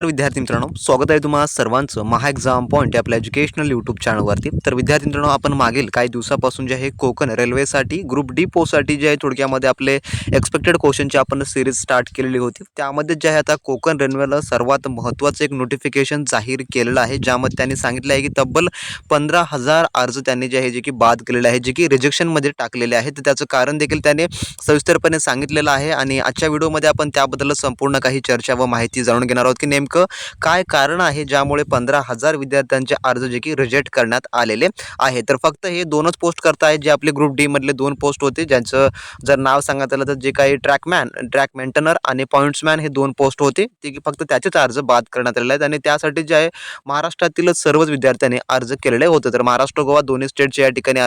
विद्यार्थी मित्रांनो, स्वागत आहे तुम्हा सर्वांचं महा एक्झाम पॉईंट या आपल्या एज्युकेशनल यूट्यूब चॅनलवरती. तर विद्यार्थी मित्रांनो, आपण मागील काही दिवसापासून जे आहे कोकण रेल्वेसाठी ग्रुप डी पोस्टसाठी जे आहे थोडक्यामध्ये आपले एक्सपेक्टेड क्वेश्चनची आपण सिरीज स्टार्ट केलेली होती. त्यामध्ये जे आहे आता कोकण रेल्वेला सर्वात महत्त्वाचं एक नोटिफिकेशन जाहीर केलेलं आहे, ज्यामध्ये त्यांनी सांगितलं आहे की तब्बल 15,000 अर्ज त्यांनी जे आहे जे की बाद केलेले आहे, जे की रिजेक्शनमध्ये टाकलेले आहेत. तर त्याचं कारण देखील त्याने सविस्तरपणे सांगितलेलं आहे आणि आजच्या व्हिडिओमध्ये आपण त्याबद्दल संपूर्ण काही चर्चा व माहिती जाणून घेणार आहोत की नेमकं काय कारण आहे ज्यामुळे 15,000 विद्यार्थ्यांचे अर्ज जे की रिजेक्ट करण्यात आलेले आहे. तर फक्त हे दोनच पोस्ट करता आहेत जे आपले ग्रुप डी मधले दोन पोस्ट होते, ज्यांचं जर नाव सांगण्यात आलं तर जे काही ट्रॅक मेंटेनर आणि पॉइंट्समॅन हे दोन पोस्ट होते, ते की फक्त त्याचेच अर्ज बाद करण्यात आलेले आहेत आणि त्यासाठी जे आहे महाराष्ट्रातीलच सर्वच विद्यार्थ्यांनी अर्ज केलेले होते. तर महाराष्ट्र गोवा दोन्ही स्टेटचे या ठिकाणी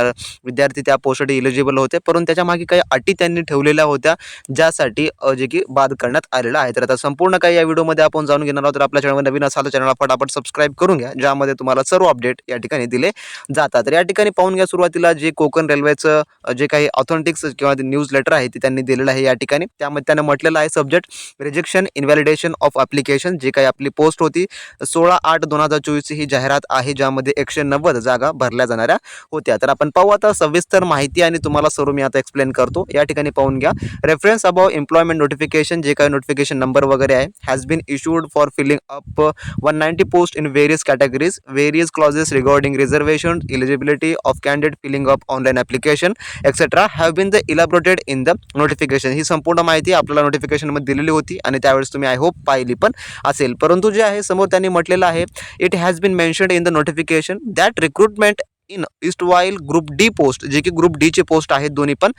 विद्यार्थी त्या पोस्टसाठी इलिजिबल होते, परंतु त्याच्या मागे काही अटी त्यांनी ठेवलेल्या होत्या ज्यासाठी जे की बाद करण्यात आलेला आहे. तर आता संपूर्ण काही या व्हिडिओमध्ये आपण जाणून घेणार आहोत. तर आपल्या चॅनलवर नवीन असाल तर चॅनलला फटाफट सबस्क्राईब करून घ्या, ज्यामध्ये तुम्हाला सर्व अपडेट या ठिकाणी दिले जातात. तर या ठिकाणी पाहून घ्या सुरुवातीला जे कोकण रेल्वेचं जे काही ऑथेंटिक्स किंवा न्यूज लेटर आहे ते त्यांनी दिलेलं आहे. या ठिकाणी त्यामध्ये त्याने म्हटलेलं आहे सब्जेक्ट रिजेक्शन इनव्हॅलिडेशन ऑफ ॲप्लिकेशन. जे काही आपली पोस्ट होती 16/8/2024 ही जाहिरात आहे, ज्यामध्ये 190 जागा भरल्या जाणाऱ्या होत्या. तर आपण पाहू आता सविस्तर माहिती आणि तुम्हाला सर्व मी आता एक्सप्लेन करतो. या ठिकाणी पाहून घ्या रेफरन्स अबाउट एम्प्लॉयमेंट नोटिफिकेशन, जे काही नोटिफिकेशन नंबर वगैरे आहे has been issued for filling up 190 posts in various categories. Various clauses regarding reservation, eligibility of candidate filling up online application, etc. have been elaborated in the notification. ही संपूर्ण माहिती आपल्याला notification मध्ये दिलेली होती आणि त्यावेळेस तुम्ही आय होप पाहिली पण असेल. परंतु जे आहे समोर त्यांनी म्हटलेलं आहे it has been mentioned in the notification that recruitment in erstwhile group D post, जे की ग्रुप डी चे पोस्ट आहेत दोन्ही पण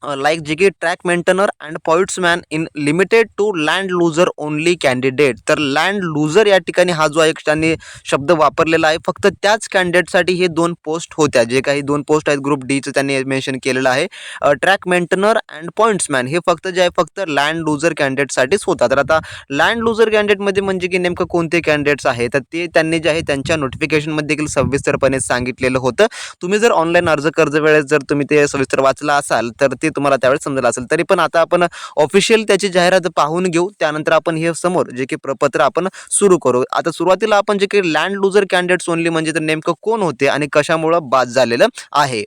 लाईक जे की track maintainer and pointsman in limited to land loser only candidate. तर लँड लुजर या ठिकाणी हा जो एक त्यांनी शब्द वापरलेला आहे, फक्त त्याच कॅन्डिडेटसाठी हे दोन पोस्ट होत्या. जे काही दोन पोस्ट आहेत ग्रुप डीचं त्यांनी मेन्शन केलेलं आहे. ट्रॅक मेंटेनर अँड पॉइंट्समॅन हे फक्त जे आहे फक्त लँड लुजर कॅन्डिडेटसाठीच होता. तर आता लँड लुजर कॅन्डिडेटमध्ये म्हणजे की नेमकं कोणते कॅन्डिडेट्स आहे, तर ते त्यांनी जे आहे त्यांच्या नोटिफिकेशनमध्ये देखील सविस्तरपणे सांगितलेलं होतं. तुम्ही जर ऑनलाईन अर्ज वेळेस जर तुम्ही ते सविस्तर वाचला असाल तर ते तुम्हाला त्यावेळेस समजलं असेल. तरी पण आता आपण ऑफिशियल त्याची जाहिरात पाहून घेऊ, त्यानंतर आपण हे समोर जे की पत्र आपण सुरू करू. आता सुरुवातीला आपण जे की लँड लुजर कॅन्डिडेट्स ओनली म्हणजे तर नेमकं कोण होते आणि कशामुळं बाद झालेलं आहे.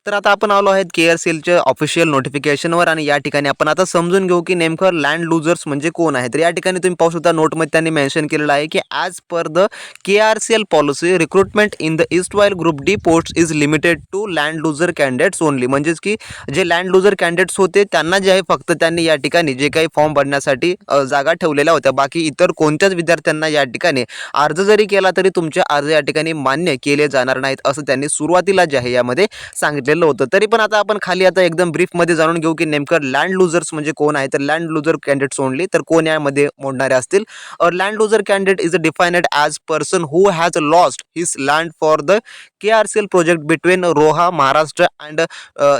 तर आता आपण आलो आहेत KRCLच्या ऑफिशियल नोटिफिकेशनवर आणि या ठिकाणी आपण आता समजून घेऊ की नेमकं लँड लुजर्स म्हणजे कोण आहे. तर या ठिकाणी तुम्ही पाहू शकता नोटमध्ये त्यांनी मेन्शन केलेलं आहे की as per the KRCL policy recruitment in the erstwhile group D post is limited to land loser candidates only. म्हणजेच की जे लँड लुजर कॅन्डिडेट्स होते त्यांना जे आहे फक्त त्यांनी या ठिकाणी जे काही फॉर्म भरण्यासाठी जागा ठेवलेल्या होत्या. बाकी इतर कोणत्याच विद्यार्थ्यांना या ठिकाणी अर्ज जरी केला तरी तुमचे अर्ज या ठिकाणी मान्य केले जाणार नाहीत, असं त्यांनी सुरुवातीला जे आहे यामध्ये सांगितलेलं होतं. तरी पण आता आपण खाली आता एकदम ब्रीफ मध्ये जाणून घेऊ की नेमकं लँड लुजर्स म्हणजे कोण आहे. तर लँड लुजर कॅन्डिडेट्स ओनली, तर कोण यामध्ये मोडणारे असतील. Land loser candidate is defined as person who has lost his land for the KRCL project between Roha Maharashtra and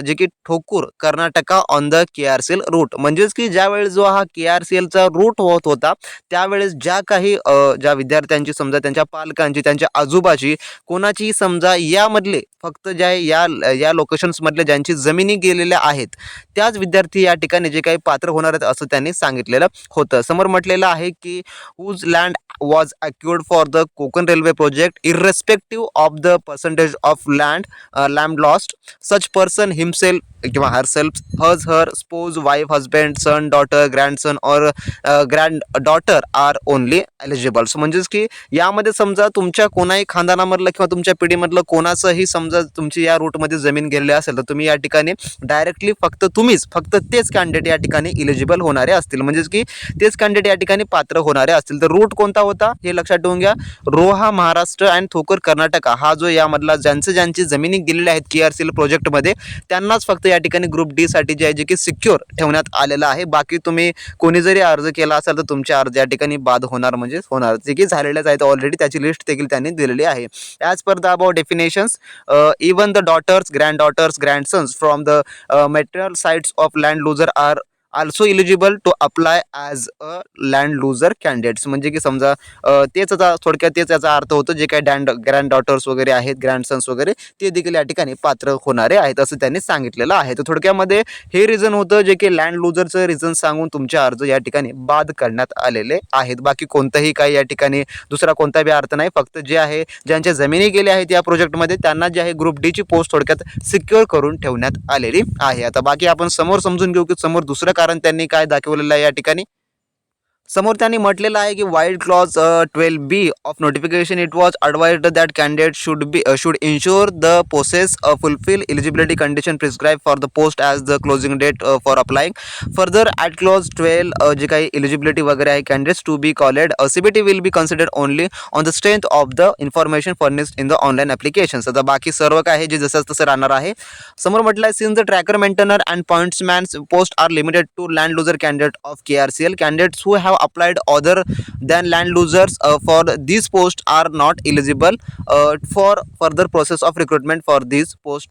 जे की Thokur Karnataka on the KRCL route. म्हणजेच की ज्यावेळेस जो हा KRCLचा रूट होत होता त्यावेळेस ज्या काही ज्या विद्यार्थ्यांची समजा त्यांच्या पालकांची त्यांच्या आजूबाची कोणाची समजा यामधले फक्त ज्या या लोकेशन्समधले ज्यांची जमिनी गेलेल्या आहेत त्याच विद्यार्थी या ठिकाणी जे काही पात्र होणार आहेत असं त्यांनी सांगितलेलं होतं. समोर म्हटलेलं आहे की whose land was acquired for the Konkan Railway project irrespective of the percentage of land lost. Such person himself किंवा herself, her spouse, wife, husband, son, daughter, grandson or granddaughter are only eligible. So म्हणजेच की यामध्ये समजा तुमच्या कोणाही खानदानामधलं किंवा तुमच्या पिढीमधलं कोणाचंही समजा तुमची या रूटमध्ये जमीन गेलेली असेल तर तुम्ही या ठिकाणी डायरेक्टली फक्त तेच कॅन्डिडेट या ठिकाणी इलिजिबल होणारे असतील. म्हणजेच की तेच कॅन्डिडेट या ठिकाणी पात्र होणारे असतील. तर रूट कोणता होता हे लक्षात ठेवून घ्या. रोहा महाराष्ट्र अँड ठोकर कर्नाटका हा जो यामधला ज्यांची जमिनी गेलेल्या आहेत KRCL प्रोजेक्टमध्ये त्यांनाच फक्त या ठिकाणी ग्रुप डी साठी जे आहे जे की सिक्युअर ठेवण्यात आलेलं आहे. बाकी तुम्ही कोणी जरी अर्ज केला असेल तर तुमचे अर्ज या ठिकाणी बाद होणार म्हणजे होणार, जे की झालेलेच आहेत ऑलरेडी. त्याची लिस्ट देखील त्यांनी दिलेली आहे. As per the about definitions even the daughters, granddaughters, grandsons from the maternal sides of land loser are also eligible to apply as a land loser candidates. म्हणजे की समजा तेच आता थोडक्यात तेच याचा अर्थ होतो, जे काही ग्रँड डॉटर्स वगैरे आहेत, ग्रँडसन्स वगैरे ते देखील या ठिकाणी पात्र होणारे आहेत असं त्यांनी सांगितलेलं आहे. तर थोडक्यामध्ये हे रिझन होतं, जे की लँड लुजरचं रिझन सांगून तुमचे अर्ज या ठिकाणी बाद करण्यात आलेले आहेत. बाकी कोणतंही काही या ठिकाणी दुसरा कोणता बी अर्थ नाही. फक्त जे आहे ज्यांच्या जमिनी गेल्या आहेत या प्रोजेक्टमध्ये त्यांना जे आहे ग्रुप डी ची पोस्ट थोडक्यात सिक्युअर करून ठेवण्यात आलेली आहे. आता बाकी आपण समोर समजून घेऊ की समोर दुसरं कारण त्यांनी काय दाखवलेलं आहे या ठिकाणी. समोर त्यांनी म्हटलेलं आहे की vide clause 12B of notification it was advised that candidate should ensure the process fulfil eligibility condition prescribe for the post as the closing date for applying. Further at clause 12 जे काही एलिजिबिलिटी वगैरे आहे candidates to be called CBT will be considered only on the strength of the information furnished in the online applications. आता बाकी सर्व काय आहे जे जसं तसं राहणार आहे. समोर म्हटलं आहे since the tracker maintainer and pointsman's post are limited to land loser candidate of KRCL. Candidates who have applied other than land losers for these posts are not eligible for further process of recruitment for these post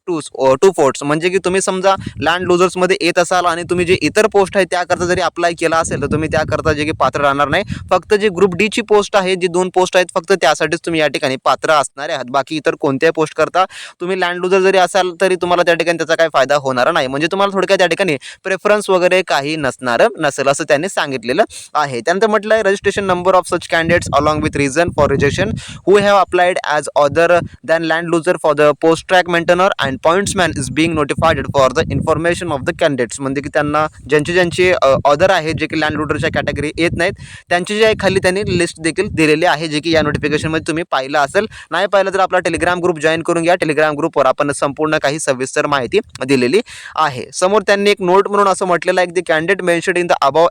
two posts. म्हणजे की तुम्ही समजा land losers मध्ये येत असाल आणि तुम्ही जे इतर पोस्ट आहे त्याकरता जरी अप्लाय केला असेल तर तुम्ही त्याकरता जे की पात्र राहणार नाही. फक्त जे ग्रुप डी ची पोस्ट आहे जी 2 पोस्ट आहेत फक्त त्यासाठीच तुम्ही या ठिकाणी पात्र असणार आहात. बाकी इतर कोणत्याही पोस्ट करता तुम्ही लँड लुजर जरी असाल तरी तुम्हाला त्या ठिकाणी त्याचा काही फायदा होणार नाही. म्हणजे तुम्हाला थोडक्यात त्या ठिकाणी प्रेफरन्स वगैरे काही नसेल असं त्यांनी सांगितलेलं आहे. त्यानंतर म्हटलं आहे registration number of such candidates along with reason for rejection who have applied as other than land loser for the post track maintainer and pointsman is being notified for the information of the candidates. म्हणजे की त्यांना ज्यांचे other आहेत जे की land लुजरच्या category येत नाहीत त्यांची जे आहे खाली त्यांनी लिस्ट देखील दिलेली आहे जे की या नोटिफिकेशनमध्ये तुम्ही पाहिलं असेल. नाही पाहिलं तर आपला टेलिग्राम ग्रुप जॉईन करून घ्या. टेलिग्राम ग्रुपवर आपण संपूर्ण काही सविस्तर माहिती दिलेली आहे. समोर त्यांनी एक नोट म्हणून असं म्हटलेलं आहे की the candidate mentioned in the above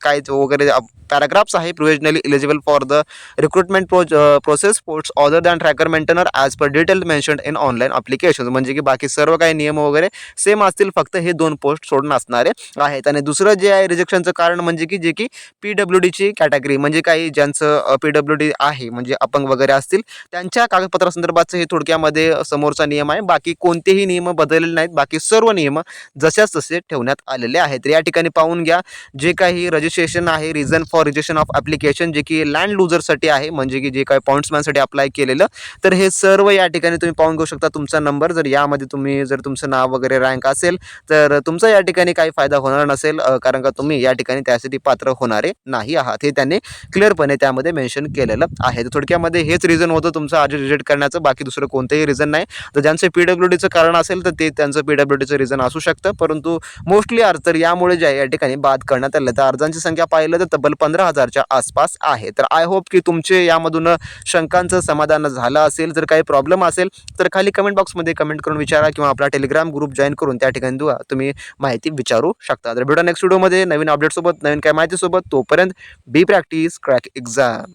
काय वगैरे पॅराग्राफ्स आहे प्रोव्हिजनली eligible for the recruitment process post other than tracker maintainer as per detail mentioned in online application. म्हणजे की बाकी सर्व काही नियम वगैरे सेम असतील फक्त हे 2 पोस्ट सोडून असणारे आहेत. आणि दुसरं जे आहे रिजेक्शनचं कारण म्हणजे की जे की PWD ची कॅटेगरी म्हणजे काही ज्यांचं PWD आहे म्हणजे अपंग वगैरे असतील त्यांच्या कागदपत्रासंदर्भाचं हे थोडक्यामध्ये समोरचा नियम आहे. बाकी कोणतेही नियम बदललेले नाहीत. बाकी सर्व नियम जशाच तसे ठेवण्यात आलेले आहेत. या ठिकाणी पाहून घ्या जे काही रजिस्ट्रेशन आहे reason for rejection of application जे की लँड लुजरसाठी आहे म्हणजे की जे काही पॉइंट्समॅनसाठी अप्लाय केलेलं तर हे सर्व या ठिकाणी तुम्ही पाहून घेऊ शकता. तुमचा नंबर जर यामध्ये तुम्ही जर तुमचं नाव वगैरे रँक असेल तर तुमचा या ठिकाणी काही फायदा होणार नसेल कारण का तुम्ही या ठिकाणी त्यासाठी पात्र होणारे नाही आहात. हे त्यांनी क्लिअरपणे त्यामध्ये मेन्शन केलेलं आहे. तर थोडक्यामध्ये हेच रिझन होतं तुमचं अर्ज रिजेक्ट करण्याचं. बाकी दुसरं कोणतंही रिझन नाही. तर ज्यांचं PWDचं कारण असेल तर ते त्यांचं PWDचं रिझन असू शकतं. परंतु मोस्टली अर्ज तर यामुळे जे आहे या ठिकाणी बाद करण्यात आलं. तर अर्जांची संख्या पाहिलं तर तब्बल 15,000च्या आसपास आहे. तर आय होप की तुमचे यामधून शंकांचं समाधान झालं असेल. जर काही प्रॉब्लेम असेल तर खाली कमेंट बॉक्समध्ये कमेंट करून विचारा किंवा आपला टेलिग्राम ग्रुप जॉईन करून त्या ठिकाणी तुम्ही माहिती विचारू शकता. तर भेटूया नेक्स्ट व्हिडिओमध्ये नवीन अपडेटसोबत नवीन काय माहितीसोबत. तोपर्यंत बी प्रॅक्टिस क्रॅक एक्झाम.